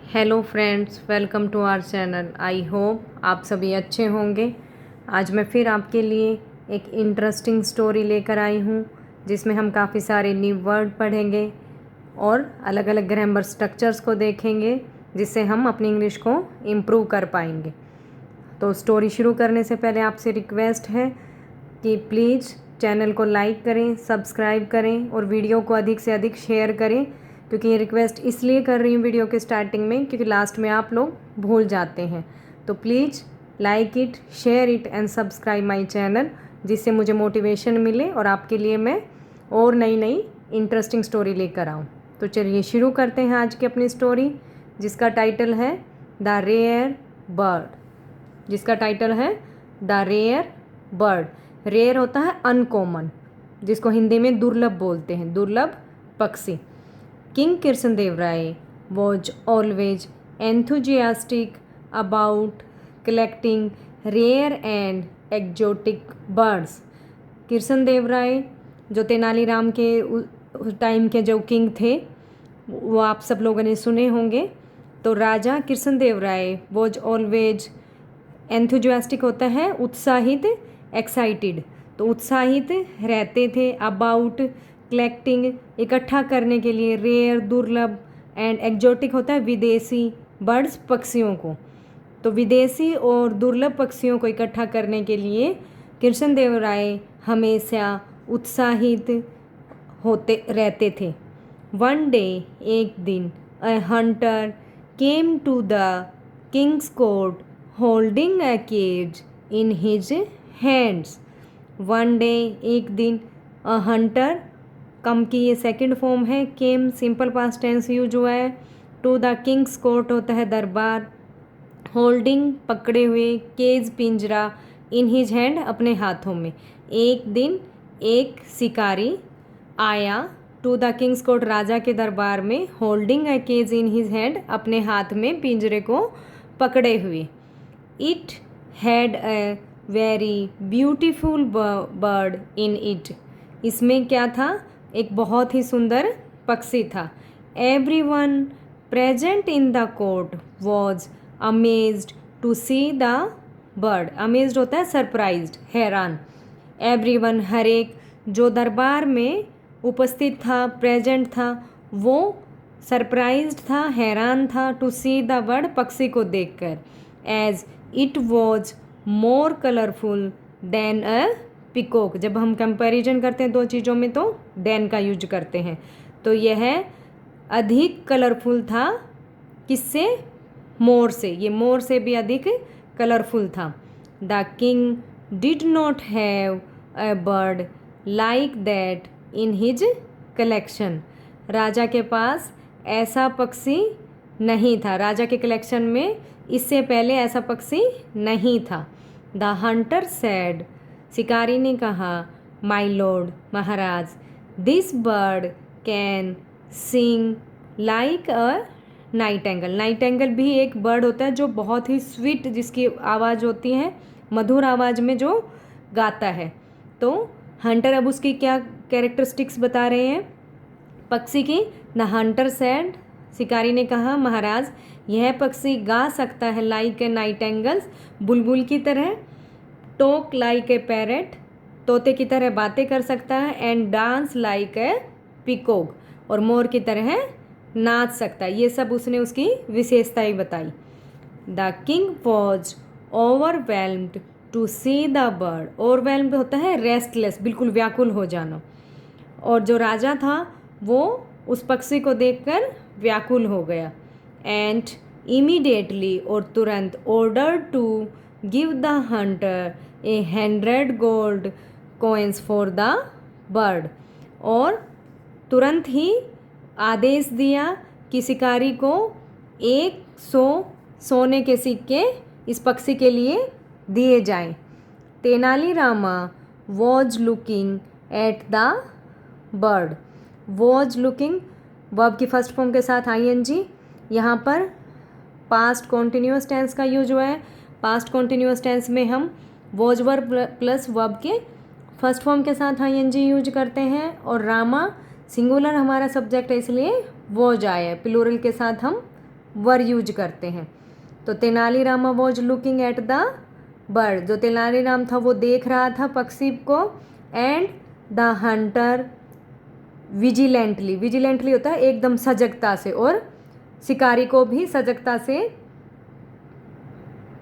Hello friends, welcome to our channel. I hope आप सभी अच्छे होंगे। आज मैं फिर आपके लिए एक इंटरेस्टिंग स्टोरी लेकर आई हूँ जिसमें हम काफ़ी सारे न्यू वर्ड पढ़ेंगे और अलग अलग ग्रामर स्ट्रक्चर्स को देखेंगे जिससे हम अपनी इंग्लिश को इम्प्रूव कर पाएंगे। तो स्टोरी शुरू करने से पहले आपसे रिक्वेस्ट है कि प्लीज़ चैनल को लाइक करें, सब्सक्राइब करें और वीडियो को अधिक से अधिक शेयर करें, क्योंकि ये रिक्वेस्ट इसलिए कर रही हूँ वीडियो के स्टार्टिंग में क्योंकि लास्ट में आप लोग भूल जाते हैं। तो please like it, share it and subscribe my channel, जिससे मुझे मोटिवेशन मिले और आपके लिए मैं और नई नई इंटरेस्टिंग स्टोरी लेकर आऊँ। तो चलिए शुरू करते हैं आज की अपनी स्टोरी, जिसका टाइटल है the rare bird. The rare bird. Rare होता है अनकॉमन, जिसको हिंदी में दुर्लभ बोलते हैं, दुर्लभ पक्षी। King Krishnadevaraya was always enthusiastic about collecting rare and exotic birds। Krishnadevaraya जो तेनालीराम के टाइम के जो किंग थे वो आप सब लोगों ने सुने होंगे। तो राजा कृष्णदेवराय was always एंथुजियास्टिक होता है उत्साहित, एक्साइटेड, तो उत्साहित रहते थे अबाउट कलेक्टिंग इकट्ठा करने के लिए, रेयर दुर्लभ, एंड एक्जोटिक होता है विदेशी, बर्ड्स पक्षियों को। तो विदेशी और दुर्लभ पक्षियों को इकट्ठा करने के लिए कृष्णदेवराय हमेशा उत्साहित होते रहते थे। वन डे, एक दिन, a hunter came to the king's court holding a cage in his hands. One day, एक दिन, अ हंटर, कम की ये सेकंड फॉर्म है, केम सिंपल पास्ट टेंस यूज हुआ है, टू द किंग्स कोर्ट होता है दरबार, होल्डिंग पकड़े हुए, केज पिंजरा, इन हिज हैंड अपने हाथों में। एक दिन एक शिकारी आया टू द किंग्स कोर्ट राजा के दरबार में, holding a cage in his hand अपने हाथ में पिंजरे को पकड़े हुए। It had a very beautiful bird in it. इसमें क्या था? एक बहुत ही सुंदर पक्षी था। Every one present in the court was amazed to see the bird. Amazed होता है सरप्राइज्ड, हैरान। एवरी वन, हर एक जो दरबार में उपस्थित था, प्रेजेंट था, वो सरप्राइज्ड था, हैरान था, टू सी द बर्ड, पक्षी को देखकर। As it was more colourful than a peacock. जब हम कंपैरिजन करते हैं दो चीज़ों में तो देन का यूज करते हैं। तो यह अधिक कलरफुल था, किससे? मोर से। ये मोर से भी अधिक कलरफुल था। The king did not have a bird like that in his collection. राजा के पास ऐसा पक्षी नहीं था, राजा के कलेक्शन में इससे पहले ऐसा पक्षी नहीं था। द हंटर सैड, शिकारी ने कहा, my lord, Maharaj, this bird can sing like a Nightingale. Nightingale भी एक बर्ड होता है जो बहुत ही स्वीट, जिसकी आवाज़ होती है मधुर आवाज़ में जो गाता है। तो हंटर अब उसकी क्या कैरेक्टरिस्टिक्स बता रहे हैं पक्षी की। द हंटर सैड, शिकारी ने कहा, महाराज, यह पक्षी गा सकता है लाइक ए नाइटेंगल्स, बुलबुल की तरह, टॉक लाइक ए पैरेट, तोते की तरह बातें कर सकता है, and dance like a peacock, और मोर की तरह नाच सकता है। ये सब उसने उसकी विशेषताएं बताई। The king was overwhelmed to see the bird. Overwhelmed होता है रेस्टलेस, बिल्कुल व्याकुल हो जाना। और जो राजा था वो उस पक्षी को देखकर व्याकुल हो गया। एंड इमीडिएटली, और तुरंत, order to give the hunter a 100 gold coins for the bird. और तुरंत ही आदेश दिया कि शिकारी को 100 सोने के सिक्के इस पक्षी के लिए दिए जाएं। Tenali Rama was looking at the bird. Was looking verb की फर्स्ट फॉर्म के साथ आईएनजी। यहाँ पर पास्ट कॉन्टिन्यूअस टेंस का यूज हुआ है। पास्ट कॉन्टिन्यूअस टेंस में हम वॉज वर्ब प्लस वर्ब के फर्स्ट फॉर्म के साथ आईएनजी यूज करते हैं, और रामा सिंगुलर हमारा सब्जेक्ट है इसलिए वॉज आया है, प्लूरल के साथ हम वर यूज करते हैं। तो Tenali Rama was looking at the bird, जो तेनालीराम था वो देख रहा था पक्षी को, and the Hunter vigilantly, vigilantly होता है एकदम सजगता से, और शिकारी को भी सजगता से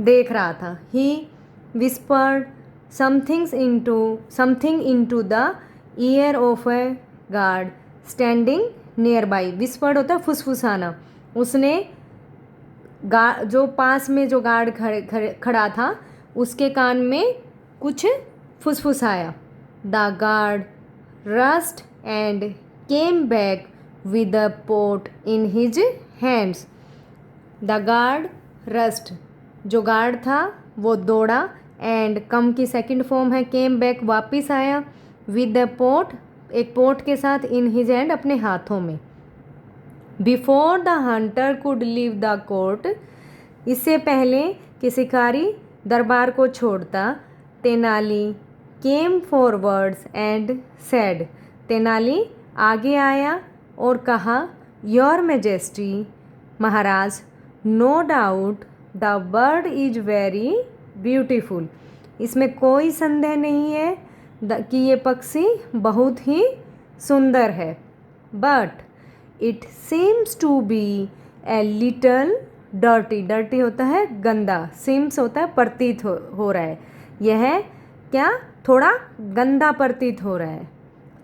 देख रहा था। He whispered something into the ear of a guard standing nearby. Whispered होता है फुसफुसाना। उसने जो पास में जो गार्ड खड़ा था उसके कान में कुछ फुसफुसाया। The guard rushed and came back with a pot in his hands. The guard rushed, जो गार्ड था वो दौड़ा, एंड कम की सेकंड फॉर्म है केम बैक, वापिस आया, विद द पोट, एक पोट के साथ, इन हिज हैंड, अपने हाथों में। Before the hunter could leave the court, इससे पहले कि शिकारी दरबार को छोड़ता, Tenali came forwards and said, Tenali आगे आया और कहा, योर मैजेस्टी, महाराज, no doubt the bird is very beautiful, इसमें कोई संदेह नहीं है कि ये पक्षी बहुत ही सुंदर है, but it seems to be a little dirty, dirty होता है गंदा, सीम्स होता है प्रतीत हो रहा है, यह क्या थोड़ा गंदा प्रतीत हो रहा है,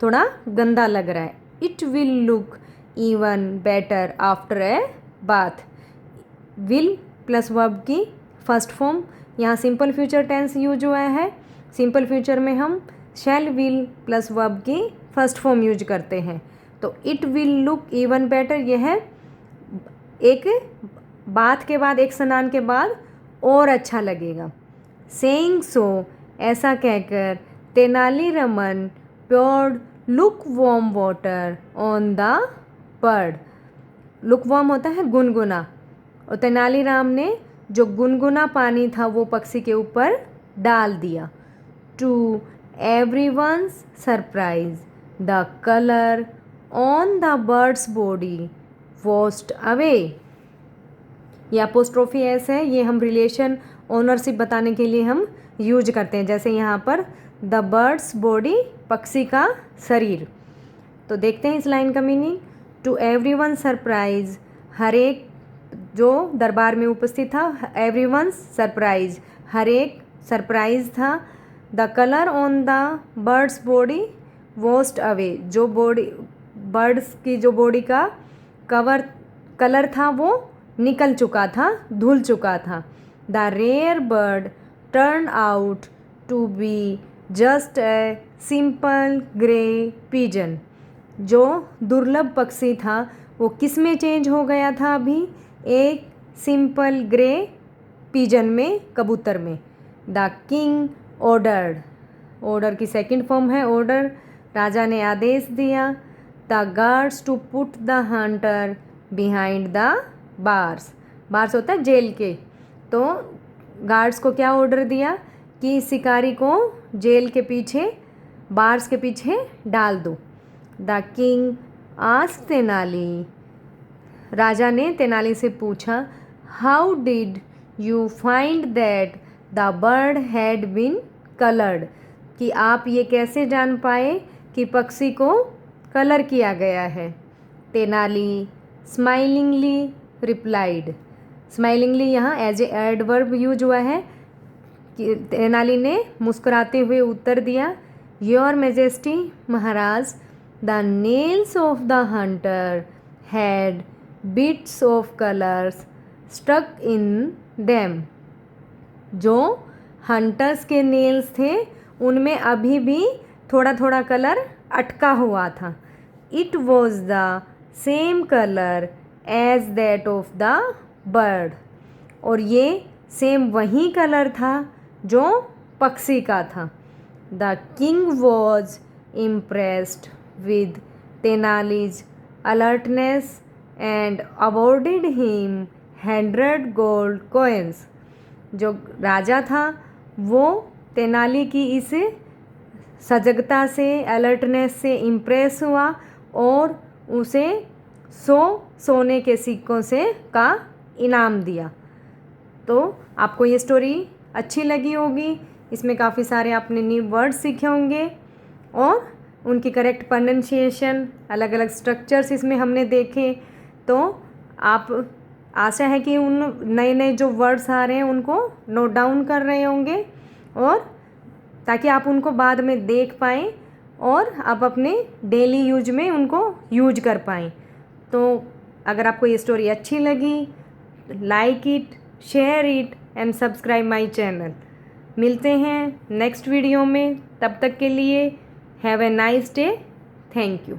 थोड़ा गंदा लग रहा है। It will look even better after a bath, will plus verb की फर्स्ट फॉर्म, यहाँ सिंपल फ्यूचर टेंस यूज हुआ है। सिंपल फ्यूचर में हम शैल विल प्लस वर्ब की फर्स्ट फॉर्म यूज करते हैं। तो it will look even better, यह एक बात के बाद, एक स्नान के बाद और अच्छा लगेगा। सेइंग सो, ऐसा कहकर Tenaliraman poured lukewarm water on the bird, lukewarm होता है गुनगुना, और तेनालीराम ने जो गुनगुना पानी था वो पक्षी के ऊपर डाल दिया। To everyone's surprise the colour on the bird's body washed away, या अपोस्ट्रोफी एस है, ये हम रिलेशन ओनरशिप बताने के लिए हम यूज करते हैं, जैसे यहाँ पर द बर्ड्स बॉडी, पक्षी का शरीर। तो देखते हैं इस लाइन का मीनिंग। टू एवरीवन सरप्राइज, हर एक जो दरबार में उपस्थित था, एवरीवन सरप्राइज, हर एक सरप्राइज था। The colour on the bird's body washed away, जो बॉडी बर्ड्स की जो बॉडी का कलर था वो निकल चुका था, धुल चुका था। The rare bird turn out to be just a simple grey pigeon, जो दुर्लभ पक्षी था वो किस में चेंज हो गया था अभी, एक सिंपल ग्रे पिजन में, कबूतर में। द किंग ऑर्डर्ड, ऑर्डर की सेकंड फॉर्म है ऑर्डर, राजा ने आदेश दिया। The guards to put the hunter behind the bars, bars होता है जेल के, तो गार्ड्स को क्या ऑर्डर दिया कि शिकारी को जेल के पीछे, बार्स के पीछे डाल दो। द किंग आस्क्ड तेनाली, राजा ने तेनाली से पूछा, how did you find that the bird had been coloured, कि आप ये कैसे जान पाए कि पक्षी को कलर किया गया है। तेनाली स्माइलिंगली रिप्लाइड, स्माइलिंगली यहाँ एज ए एडवर्ब यूज हुआ है कि तेनाली ने मुस्कुराते हुए उत्तर दिया, योर मैजेस्टी, महाराज, the nails of the hunter had bits of colours stuck in them, जो हंटर्स के नेल्स थे उनमें अभी भी थोड़ा थोड़ा कलर अटका हुआ था। It was the same colour as that of the bird, और ये सेम वही कलर था जो पक्षी का था। The king was impressed with Tenali's alertness and awarded him 100 gold coins, जो राजा था वो तेनाली की इस सजगता से, अलर्टनेस से इम्प्रेस हुआ और उसे 100 सोने के सिक्कों से का इनाम दिया। तो आपको ये स्टोरी अच्छी लगी होगी। इसमें काफ़ी सारे आपने न्यू वर्ड सीखे होंगे और उनकी करेक्ट प्रोनाउंसिएशन, अलग अलग स्ट्रक्चर्स इसमें हमने देखे। तो आप, आशा है कि उन नए नए जो वर्ड्स आ रहे हैं उनको नोट डाउन कर रहे होंगे, और ताकि आप उनको बाद में देख पाएँ और आप अपने डेली यूज में उनको यूज कर पाएँ। तो अगर आपको ये स्टोरी अच्छी लगी, like it, share it and subscribe my channel. मिलते हैं नेक्स्ट वीडियो में, तब तक के लिए have a nice day. Thank you.